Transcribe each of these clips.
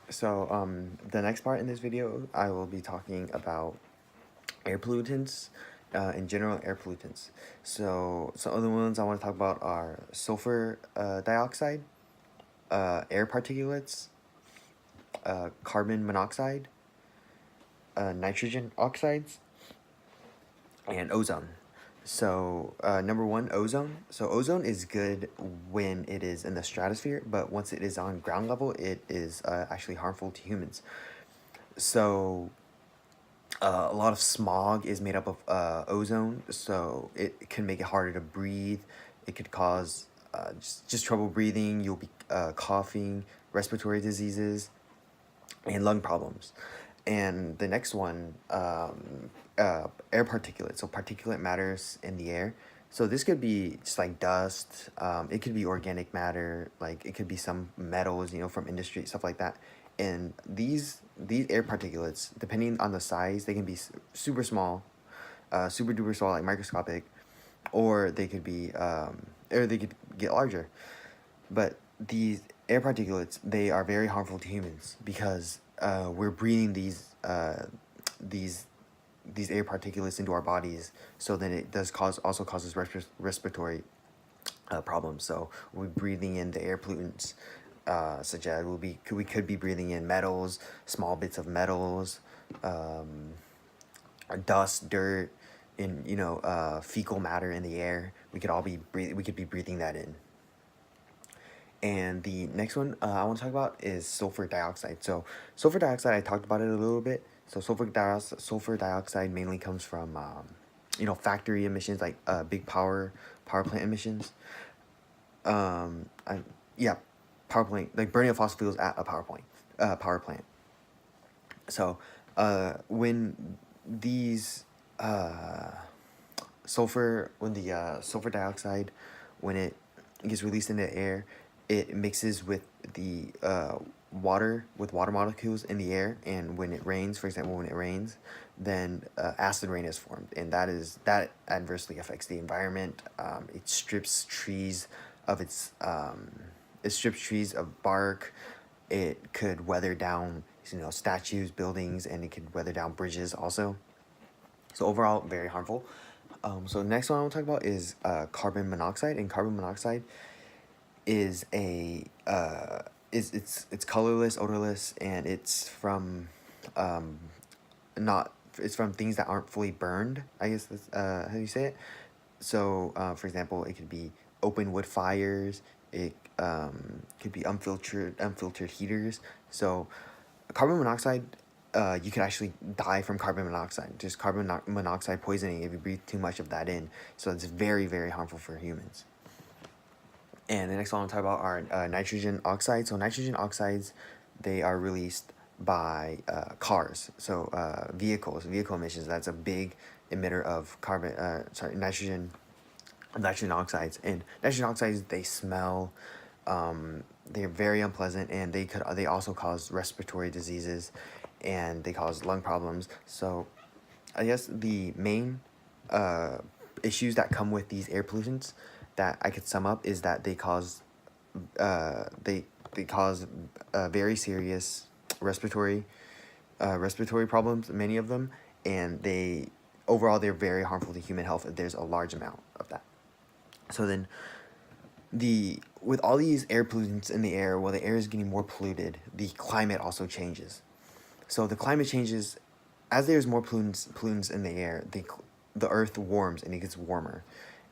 The next part in this video, I will be talking about air pollutants, in general, air pollutants. So, some of the ones I want to talk about are sulfur dioxide, air particulates, carbon monoxide, nitrogen oxides, and ozone. Number one, ozone. So, ozone is good when it is in the stratosphere, but once it is on ground level, it is actually harmful to humans. So, a lot of smog is made up of ozone, so it can make it harder to breathe. It could cause just trouble breathing. You'll be coughing, respiratory diseases, and lung problems. And the next one, air particulates. So particulate matters in the air. So this could be just like dust. It could be organic matter. Like it could be some metals, from industry, stuff like that. And these air particulates, depending on the size, they can be super small, super duper small, like microscopic, or they could be, or they could get larger. But these air particulates, they are very harmful to humans because we're breathing these these air particulates into our bodies. So then it does also causes respiratory problems. So we're breathing in the air pollutants, such as we could be breathing in metals, small bits of metals, dust, dirt, in fecal matter in the air. We could be breathing that in. And the next one I want to talk about is sulfur dioxide. So sulfur dioxide, I talked about it a little bit. So sulfur dioxide mainly comes from factory emissions, like big power plant emissions. Yeah, power plant, like burning of fossil fuels at a power plant. So when these when the sulfur dioxide, when it gets released into the air, it mixes with the water molecules in the air, and when it rains, for example, then acid rain is formed, and that adversely affects the environment. It strips trees of bark. It could weather down statues, buildings, and it could weather down bridges also. So overall, very harmful. So the next one I want to talk about is carbon monoxide, and carbon monoxide is it's colorless, odorless, and it's from not it's from things that aren't fully burned. I guess that's how you say it. So for example, it could be open wood fires. It could be unfiltered heaters. So carbon monoxide, you could actually die from carbon monoxide, just monoxide poisoning if you breathe too much of that in. So it's very, very harmful for humans. And the next one I'll talk about are nitrogen oxides. So nitrogen oxides, they are released by cars. So vehicle emissions. That's a big emitter of nitrogen oxides. And nitrogen oxides, they smell. They're very unpleasant, and they also cause respiratory diseases, and they cause lung problems. So I guess the main issues that come with these air pollutants that I could sum up is that they cause very serious respiratory problems, many of them, and they're very harmful to human health if there's a large amount of that. So then with all these air pollutants in the air, while the air is getting more polluted, the climate also changes. So the climate changes as there's more pollutants in the air. The earth warms and it gets warmer,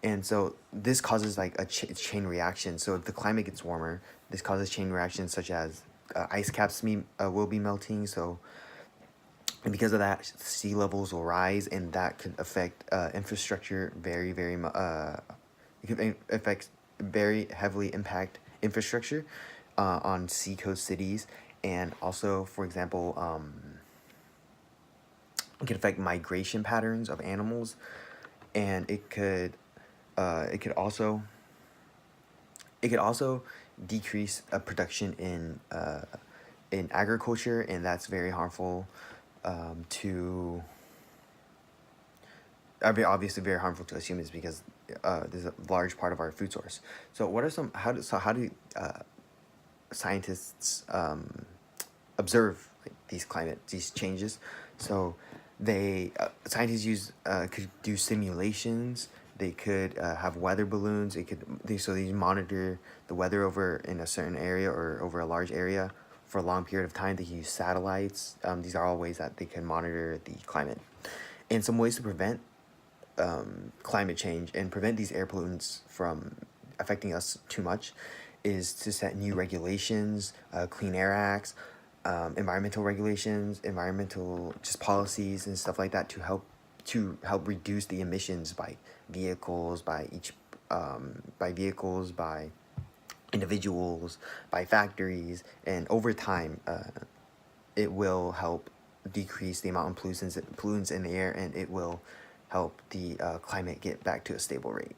and so this causes like a chain reaction. So if the climate gets warmer, this causes chain reactions such as ice caps will be melting. So, and because of that, sea levels will rise, and that could affect infrastructure very, very it could affect very heavily impact infrastructure on seacoast cities, and also, for example, it could affect migration patterns of animals, and it could also decrease production in agriculture, and that's very harmful to obviously very harmful to us humans, because there's a large part of our food source. So how do scientists observe these changes. So they scientists could do simulations. They could have weather balloons. They monitor the weather over in a certain area or over a large area for a long period of time. They can use satellites. These are all ways that they can monitor the climate. And some ways to prevent climate change and prevent these air pollutants from affecting us too much is to set new regulations, Clean Air Acts, environmental regulations, environmental just policies and stuff like that to help reduce the emissions by vehicles, by individuals, by factories, and over time, it will help decrease the amount of pollutants in the air, and it will help the climate get back to a stable rate.